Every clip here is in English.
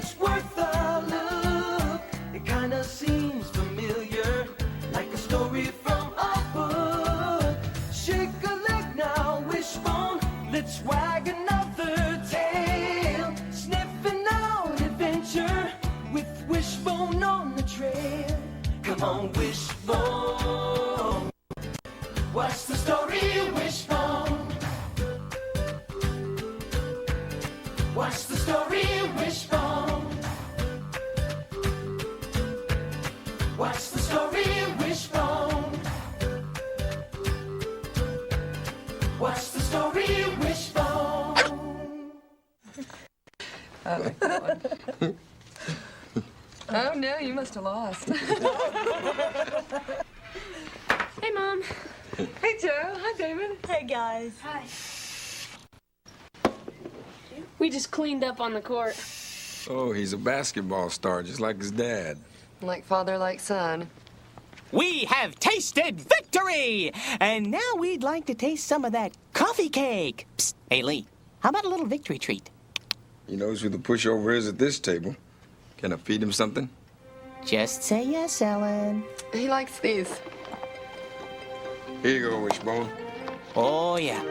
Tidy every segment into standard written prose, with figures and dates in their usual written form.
it's worth a look. It kinda seems familiar, like a story from a book. Shake a leg now, Wishbone, let's wag another tail. Sniffing out adventure with Wishbone on the trail. Come on, Wishbone, what's the story, Wishbone? What's the story, Wishbone? What's the story, Wishbone? What's the story, Wishbone? Oh, God. Oh, no, you must have lost. Hey, Mom. Hey, Joe. Hi, David. Hey, guys. Hi. We just cleaned up on the court. Oh, he's a basketball star, just like his dad. Like father, like son. We have tasted victory! And now we'd like to taste some of that coffee cake. Psst. Hey, Lee, how about a little victory treat? He knows who the pushover is at this table. Can I feed him something? Just say yes, Ellen. He likes these. Here you go, Wishbone. Oh, yeah.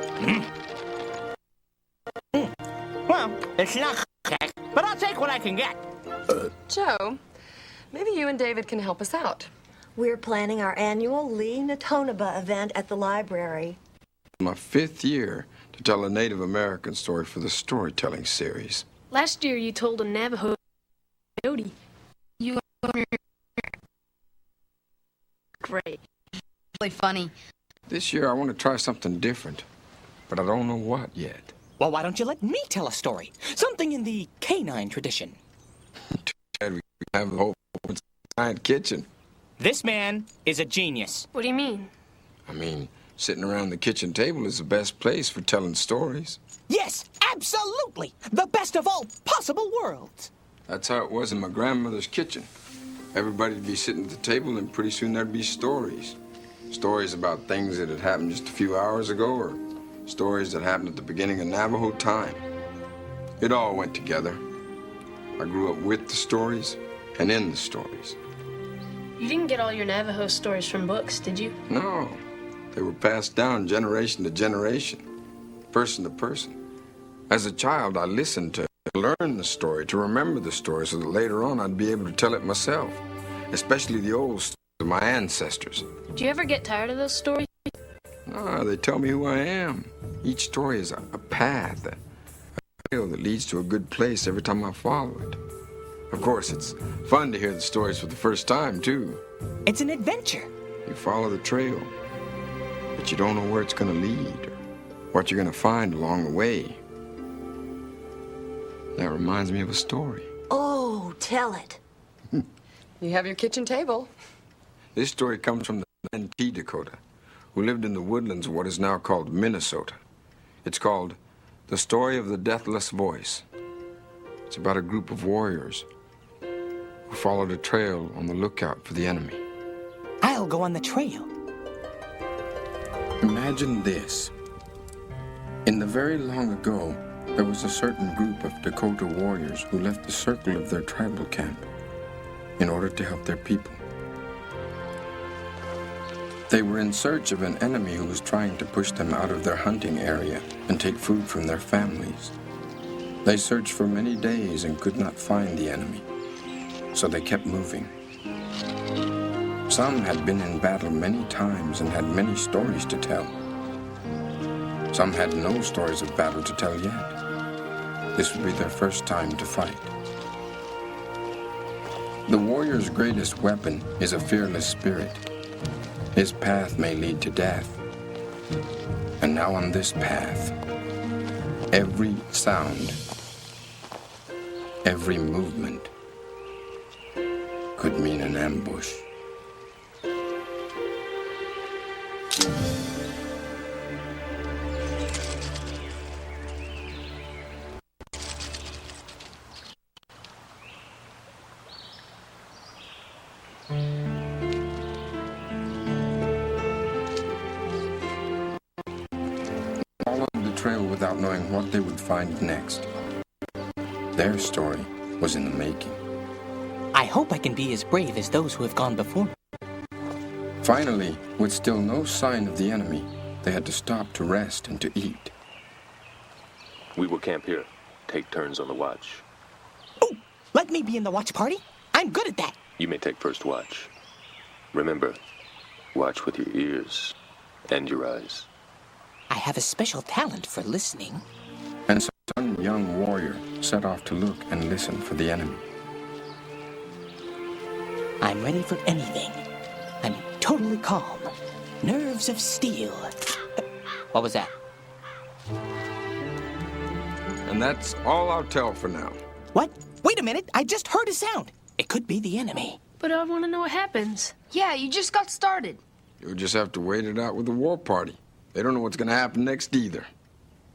Well, it's not cake, but I'll take what I can get. Joe, maybe you and David can help us out. We're planning our annual Lee Natonabah event at the library. My 5th year to tell a Native American story for the storytelling series. Last year you told a Navajo coyote. You great. Really funny. This year I want to try something different, but I don't know what yet. Well, why don't you let me tell a story? Something in the canine tradition. Too bad we have the whole giant kitchen. This man is a genius. What do you mean? I mean, sitting around the kitchen table is the best place for telling stories. Yes, absolutely. The best of all possible worlds. That's how it was in my grandmother's kitchen. Everybody'd be sitting at the table, and pretty soon there'd be stories. Stories about things that had happened just a few hours ago, or stories that happened at the beginning of Navajo time. It all went together. I grew up with the stories and in the stories. You didn't get all your Navajo stories from books, did you? No, they were passed down generation to generation, person to person. As a child, I listened to learn the story, to remember the story, so that later on I'd be able to tell it myself, especially the old stories of my ancestors. Do you ever get tired of those stories? They tell me who I am. Each story is a path, a trail that leads to a good place every time I follow it. Of course, it's fun to hear the stories for the first time, too. It's an adventure. You follow the trail, but you don't know where it's going to lead or what you're going to find along the way. That reminds me of a story. Oh, tell it. You have your kitchen table. This story comes from the Lee Dakota, who lived in the woodlands of what is now called Minnesota. It's called The Story of the Deathless Voice. It's about a group of warriors who followed a trail on the lookout for the enemy. I'll go on the trail. Imagine this. In the very long ago, there was a certain group of Dakota warriors who left the circle of their tribal camp in order to help their people. They were in search of an enemy who was trying to push them out of their hunting area and take food from their families. They searched for many days and could not find the enemy, so they kept moving. Some had been in battle many times and had many stories to tell. Some had no stories of battle to tell yet. This would be their first time to fight. The warrior's greatest weapon is a fearless spirit. His path may lead to death. And now on this path, every sound, every movement could mean an ambush. Followed the trail without knowing what they would find next. Their story was in the making. I hope I can be as brave as those who have gone before me. Finally, with still no sign of the enemy, they had to stop to rest and to eat. We will camp here. Take turns on the watch. Oh, let me be in the watch party. I'm good at that. You may take first watch. Remember, watch with your ears and your eyes. I have a special talent for listening. And so one young warrior set off to look and listen for the enemy. I'm ready for anything. I'm totally calm. Nerves of steel. What was that? And that's all I'll tell for now. What? Wait a minute. I just heard a sound. It could be the enemy. But I want to know what happens. Yeah, you just got started. You'll just have to wait it out with the war party. They don't know what's going to happen next either.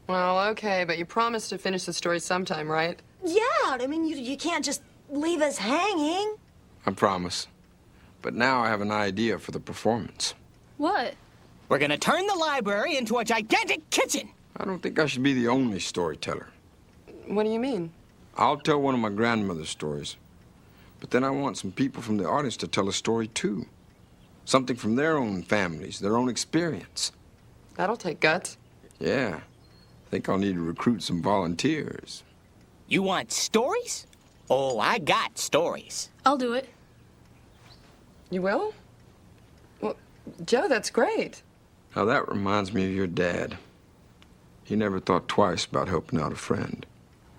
Well, okay, but you promised to finish the story sometime, right? Yeah, I mean, you can't just leave us hanging. I promise. But now I have an idea for the performance. What? We're gonna turn the library into a gigantic kitchen. I don't think I should be the only storyteller. What do you mean? I'll tell one of my grandmother's stories. But then I want some people from the audience to tell a story, too. Something from their own families, their own experience. That'll take guts. Yeah. I think I'll need to recruit some volunteers. You want stories? Oh, I got stories. I'll do it. You will? Well, Joe, that's great. Now, that reminds me of your dad. He never thought twice about helping out a friend.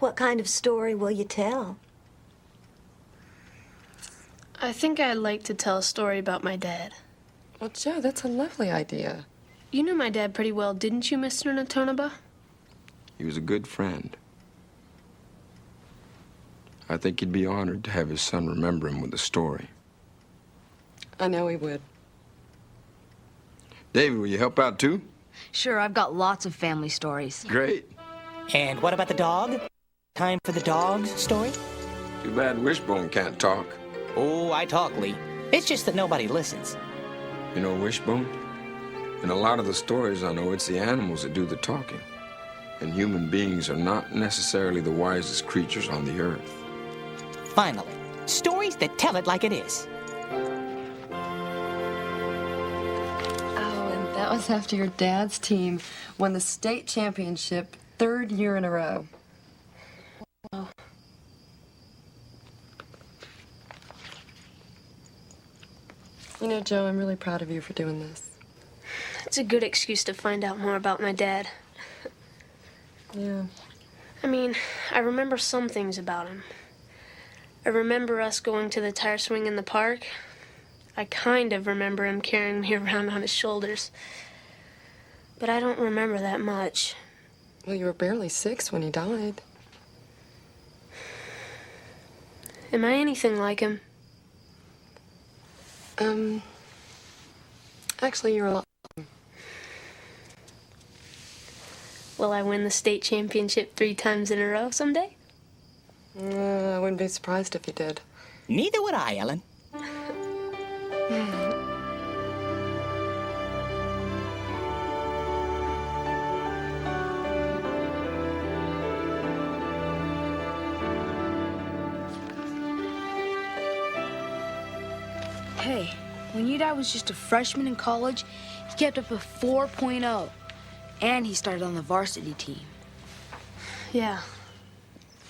What kind of story will you tell? I think I'd like to tell a story about my dad. Well, Joe, that's a lovely idea. You knew my dad pretty well, didn't you, Mr. Natonabah? He was a good friend. I think he'd be honored to have his son remember him with a story. I know he would. David, will you help out, too? Sure, I've got lots of family stories. Great. And what about the dog? Time for the dog's story? Too bad Wishbone can't talk. Oh, I talk, Lee. It's just that nobody listens. You know, Wishbone, in a lot of the stories I know, it's the animals that do the talking. And human beings are not necessarily the wisest creatures on the earth. Finally, stories that tell it like it is. Oh, and that was after your dad's team won the state championship 3rd year in a row. Wow. You know, Joe, I'm really proud of you for doing this. It's a good excuse to find out more about my dad. Yeah. I mean, I remember some things about him. I remember us going to the tire swing in the park. I kind of remember him carrying me around on his shoulders. But I don't remember that much. Well, you were barely 6 when he died. Am I anything like him? Actually, you're a lot. Will I win the state championship 3 times in a row someday? I wouldn't be surprised if you did. Neither would I, Ellen. Hey, when your dad was just a freshman in college, he kept up a 4.0. And he started on the varsity team. Yeah,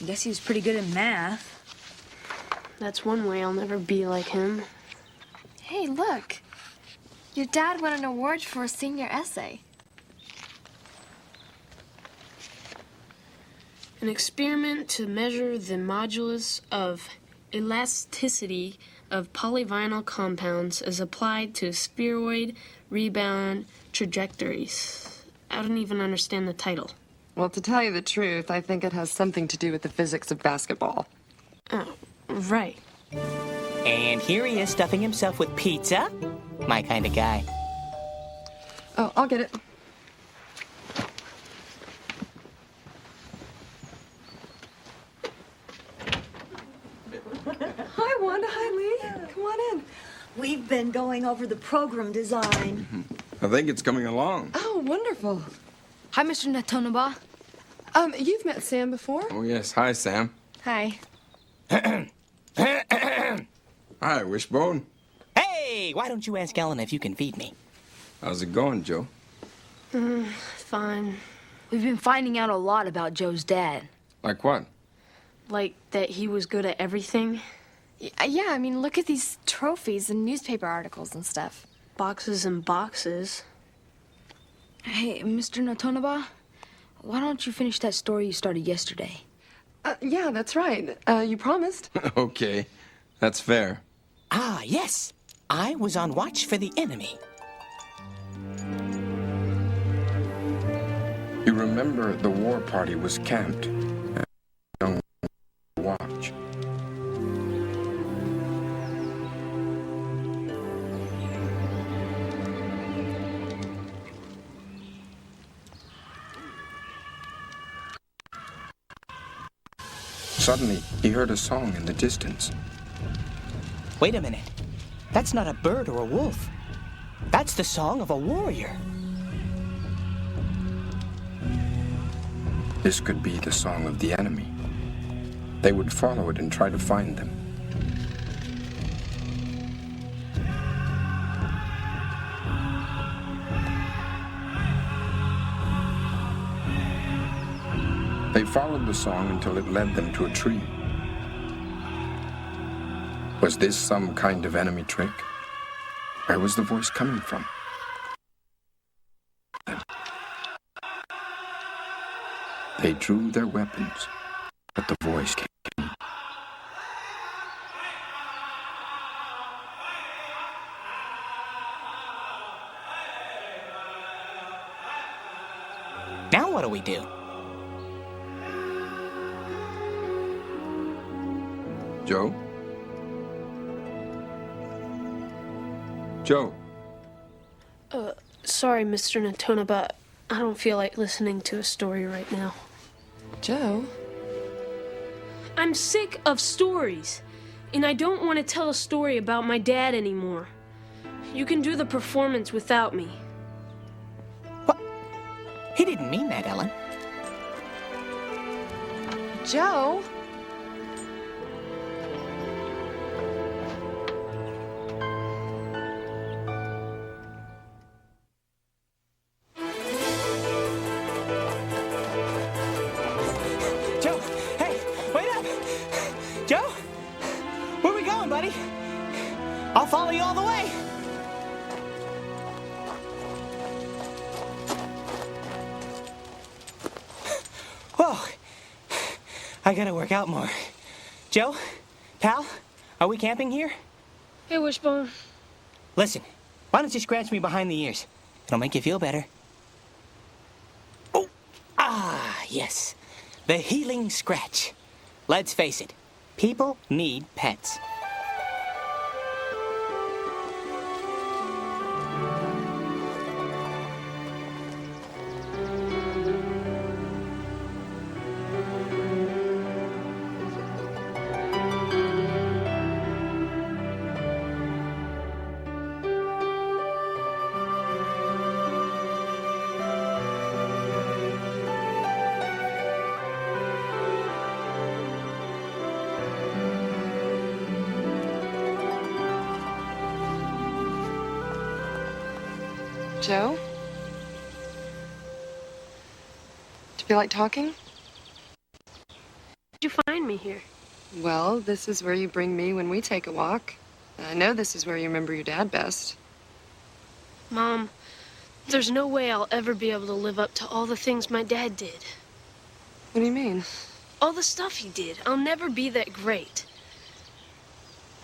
I guess he was pretty good at math. that's one way I'll never be like him. Hey, look. Your dad won an award for a senior essay. An experiment to measure the modulus of elasticity of polyvinyl compounds is applied to spheroid rebound trajectories. I don't even understand the title. Well, to tell you the truth, I think it has something to do with the physics of basketball. Oh, right. And here he is stuffing himself with pizza. My kind of guy. Oh, I'll get it. Hi, Wanda. Hi, Lee. Come on in. We've been going over the program design. I think it's coming along. Oh, wonderful. Hi, Mr. Natonabah. You've met Sam before? Oh, yes. Hi, Sam. Hi. Hi, Wishbone. Hey, why don't you ask Ellen if you can feed me? How's it going, Joe? Fine. We've been finding out a lot about Joe's dad. Like what? Like that he was good at everything. Yeah, I mean, look at these trophies and newspaper articles and stuff. Boxes and boxes. Hey, Mr. Natonabah, why don't you finish that story you started yesterday? Yeah, that's right. You promised. Okay, that's fair. Ah, yes. I was on watch for the enemy. You remember the war party was camped. Young watch. Suddenly, he heard a song in the distance. Wait a minute. That's not a bird or a wolf. That's the song of a warrior. This could be the song of the enemy. They would follow it and try to find them. They followed the song until it led them to a tree. Was this some kind of enemy trick? Where was the voice coming from? They drew their weapons, but the voice came. Now what do we do? Joe? Joe? Sorry, Mr. Natonabah. I don't feel like listening to a story right now. Joe? I'm sick of stories, and I don't want to tell a story about my dad anymore. You can do the performance without me. What? He didn't mean that, Ellen. Joe? Joe, hey, wait up! Joe? Where we going, buddy? I'll follow you all the way. Whoa. I gotta work out more. Joe? Pal? Are we camping here? Hey, Wishbone. Listen, why don't you scratch me behind the ears? It'll make you feel better. Oh, yes. The healing scratch. Let's face it, people need pets. Joe? Do you feel like talking? How'd you find me here? Well, this is where you bring me when we take a walk. I know this is where you remember your dad best. Mom, there's no way I'll ever be able to live up to all the things my dad did. What do you mean? All the stuff he did. I'll never be that great.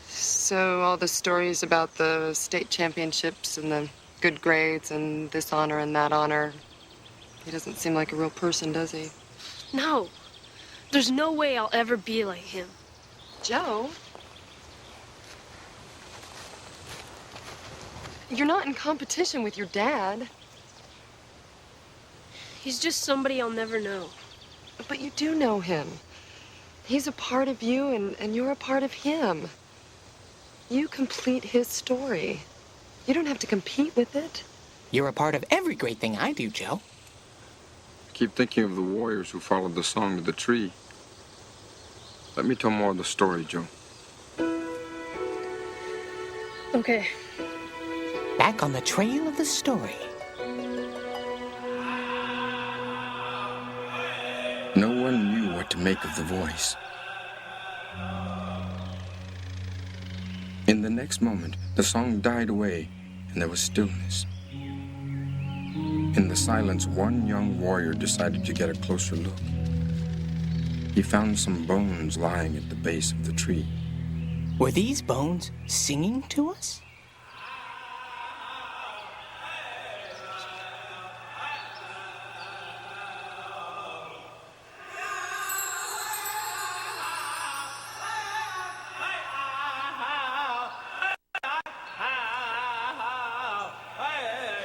So all the stories about the state championships and the good grades and this honor and that honor. He doesn't seem like a real person, does he? No. There's no way I'll ever be like him. Joe? You're not in competition with your dad. He's just somebody I'll never know. But you do know him. He's a part of you and you're a part of him. You complete his story. You don't have to compete with it. You're a part of every great thing I do, Joe. I keep thinking of the warriors who followed the song to the tree. Let me tell more of the story, Joe. Okay. Back on the trail of the story. No one knew what to make of the voice. In the next moment, the song died away, and there was stillness. In the silence, one young warrior decided to get a closer look. He found some bones lying at the base of the tree. Were these bones singing to us?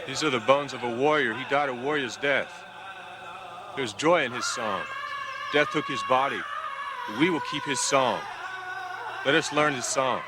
These are the bones of a warrior. He died a warrior's death. There's joy in his song. Death took his body, but we will keep his song. Let us learn his song.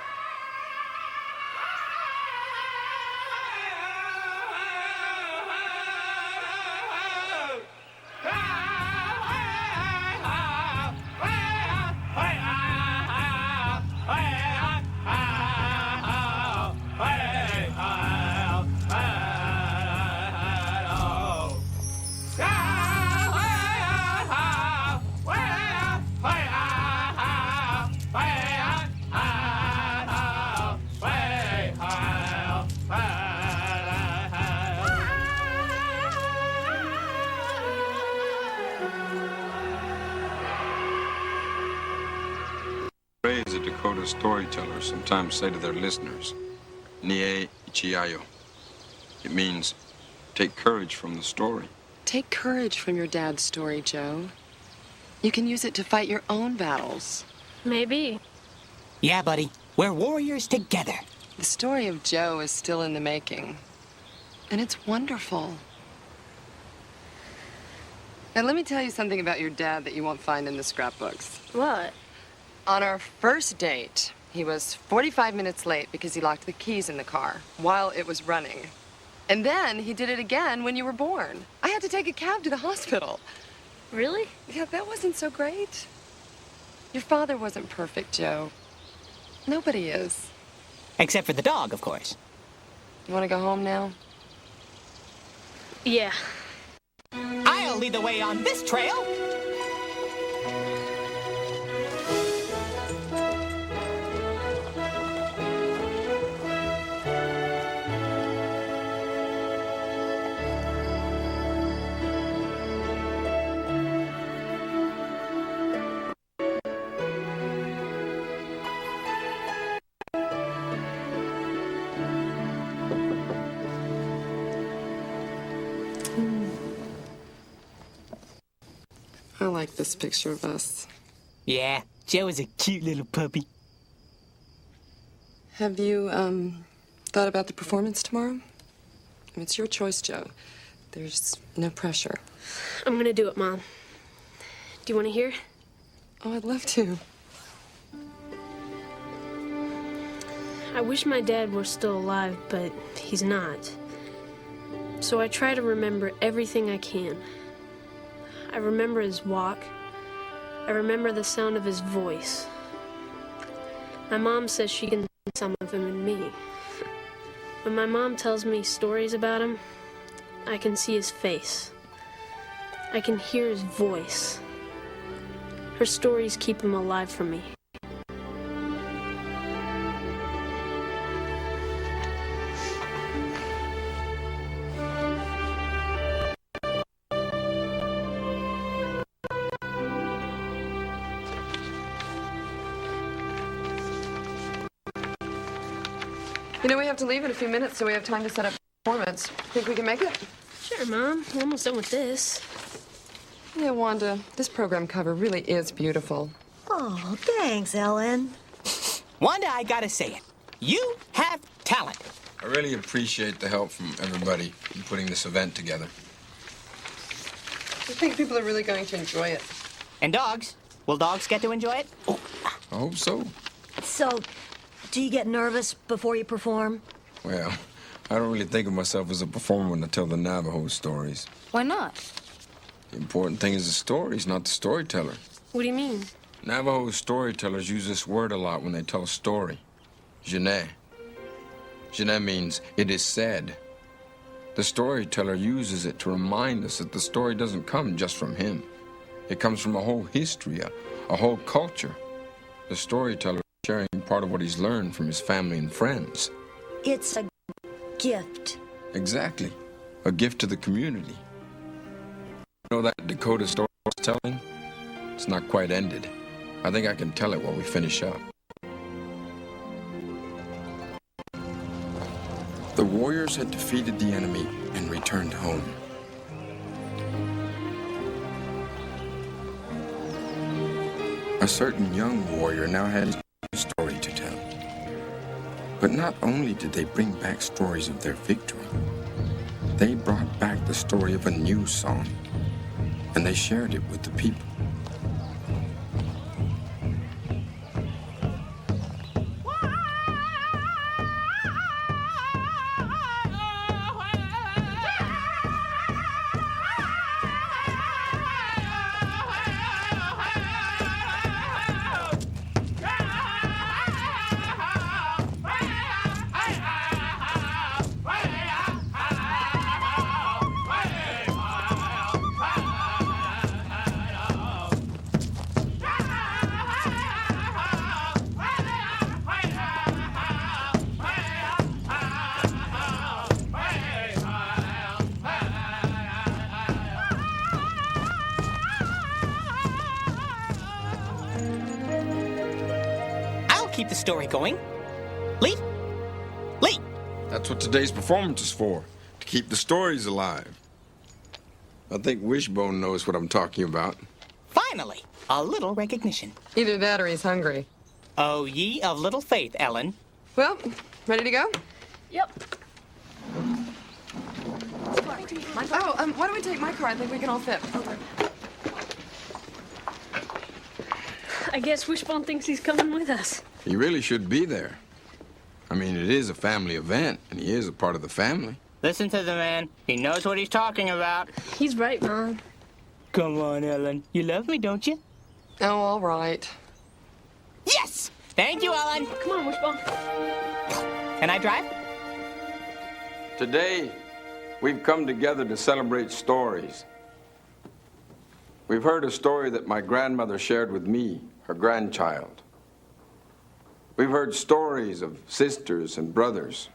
Phrase a Dakota storyteller sometimes say to their listeners, Nie Ichiayo. It means, take courage from the story. Take courage from your dad's story, Joe. You can use it to fight your own battles. Maybe. Yeah, buddy. We're warriors together. The story of Joe is still in the making. And it's wonderful. And let me tell you something about your dad that you won't find in the scrapbooks. What? On our first date, he was 45 minutes late because he locked the keys in the car while it was running. And then he did it again when you were born. I had to take a cab to the hospital. Really? Yeah, that wasn't so great. Your father wasn't perfect, Joe. Nobody is. Except for the dog, of course. You want to go home now? Yeah. I'll lead the way on this trail. I like this picture of us. Yeah, Joe is a cute little puppy. Have you, thought about the performance tomorrow? I mean, it's your choice, Joe. There's no pressure. I'm gonna do it, Mom. Do you want to hear? Oh, I'd love to. I wish my dad were still alive, but he's not. So I try to remember everything I can. I remember his walk. I remember the sound of his voice. My mom says she can see some of him in me. When my mom tells me stories about him, I can see his face. I can hear his voice. Her stories keep him alive for me. You know, we have to leave in a few minutes, so we have time to set up performance. Think we can make it? Sure, Mom. We're almost done with this. Yeah, Wanda, this program cover really is beautiful. Oh, thanks, Ellen. Wanda, I gotta say it. You have talent. I really appreciate the help from everybody in putting this event together. I think people are really going to enjoy it. And dogs. Will dogs get to enjoy it? Oh. I hope so. So, do you get nervous before you perform? Well, I don't really think of myself as a performer when I tell the Navajo stories. Why not? The important thing is the stories, not the storyteller. What do you mean? Navajo storytellers use this word a lot when they tell a story. Jene. Jene means it is said. The storyteller uses it to remind us that the story doesn't come just from him. It comes from a whole history, a whole culture. The storyteller is sharing part of what he's learned from his family and friends. It's a gift. Exactly. A gift to the community. You know that Dakota story I was telling? It's not quite ended. I think I can tell it while we finish up. The warriors had defeated the enemy and returned home. A certain young warrior now had his own story to tell. But not only did they bring back stories of their victory, they brought back the story of a new song, and they shared it with the people. Keep the story going. Lee? Lee! That's what today's performance is for, to keep the stories alive. I think Wishbone knows what I'm talking about. Finally, a little recognition. Either that or he's hungry. Oh, ye of little faith, Ellen. Well, ready to go? Yep. Oh, why don't we take my car? I think we can all fit. I guess Wishbone thinks he's coming with us. He really should be there. I mean, it is a family event, and he is a part of the family. Listen to the man. He knows what he's talking about. He's right, Mom. Come on, Ellen. You love me, don't you? Oh, all right. Yes! Thank you, Ellen. Come on, Wishbone. Can I drive? Today, we've come together to celebrate stories. We've heard a story that my grandmother shared with me, her grandchild. We've heard stories of sisters and brothers.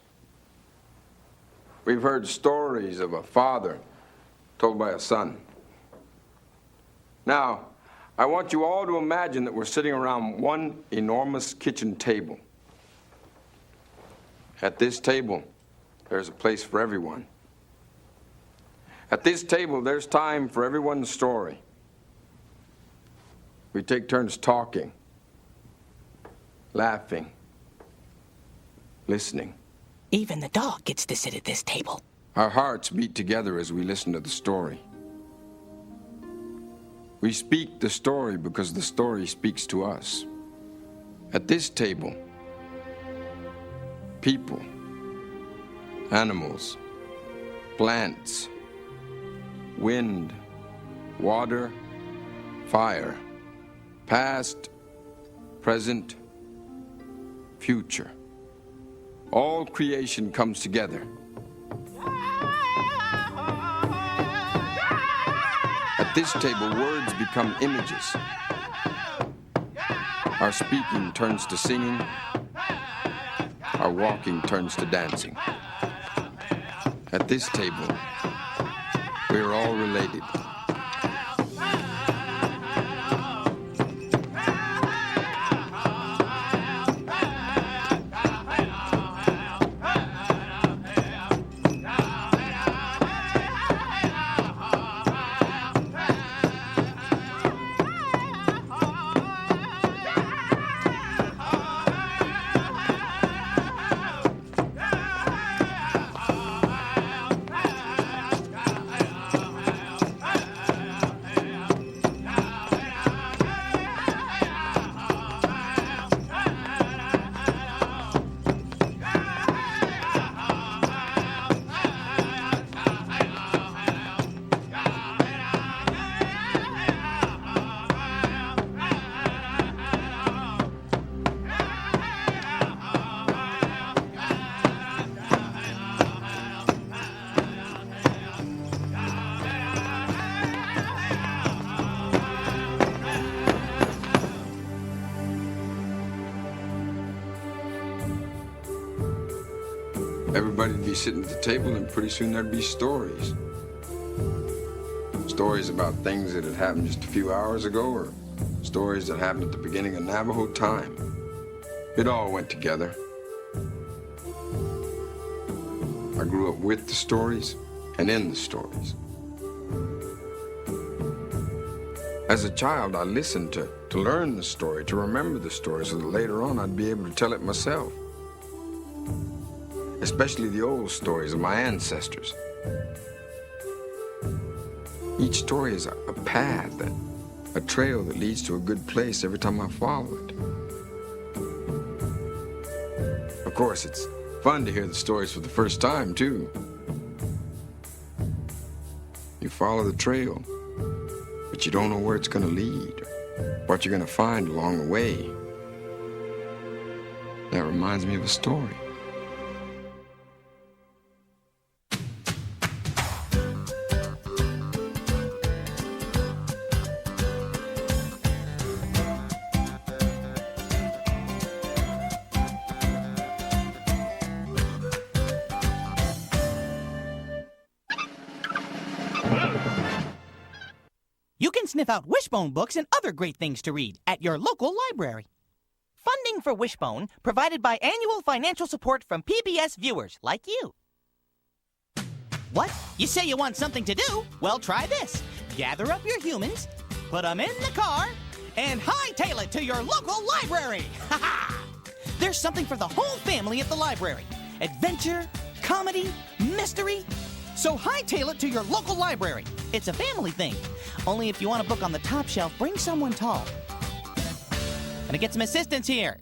We've heard stories of a father told by a son. Now, I want you all to imagine that we're sitting around one enormous kitchen table. At this table, there's a place for everyone. At this table, there's time for everyone's story. We take turns talking, laughing, listening. Even the dog gets to sit at this table. Our hearts beat together as we listen to the story. We speak the story because the story speaks to us. At this table, people, animals, plants, wind, water, fire, past, present, future. All creation comes together. At this table, words become images. Our speaking turns to singing. Our walking turns to dancing. At this table, we are all related. Everybody'd be sitting at the table, and pretty soon there'd be stories. Stories about things that had happened just a few hours ago, or stories that happened at the beginning of Navajo time. It all went together. I grew up with the stories and in the stories. As a child, I listened to learn the story, to remember the story, so that later on I'd be able to tell it myself. Especially the old stories of my ancestors. Each story is a path, a trail that leads to a good place every time I follow it. Of course, it's fun to hear the stories for the first time, too. You follow the trail, but you don't know where it's going to lead, or what you're going to find along the way. That reminds me of a story. You can sniff out Wishbone books and other great things to read at your local library. Funding for Wishbone provided by annual financial support from PBS viewers like you. What? You say you want something to do? Well, try this. Gather up your humans, put them in the car, and hightail it to your local library. Ha-ha! There's something for the whole family at the library. Adventure, comedy, mystery. So hightail it to your local library. It's a family thing. Only if you want a book on the top shelf, bring someone tall. Gonna get some assistance here.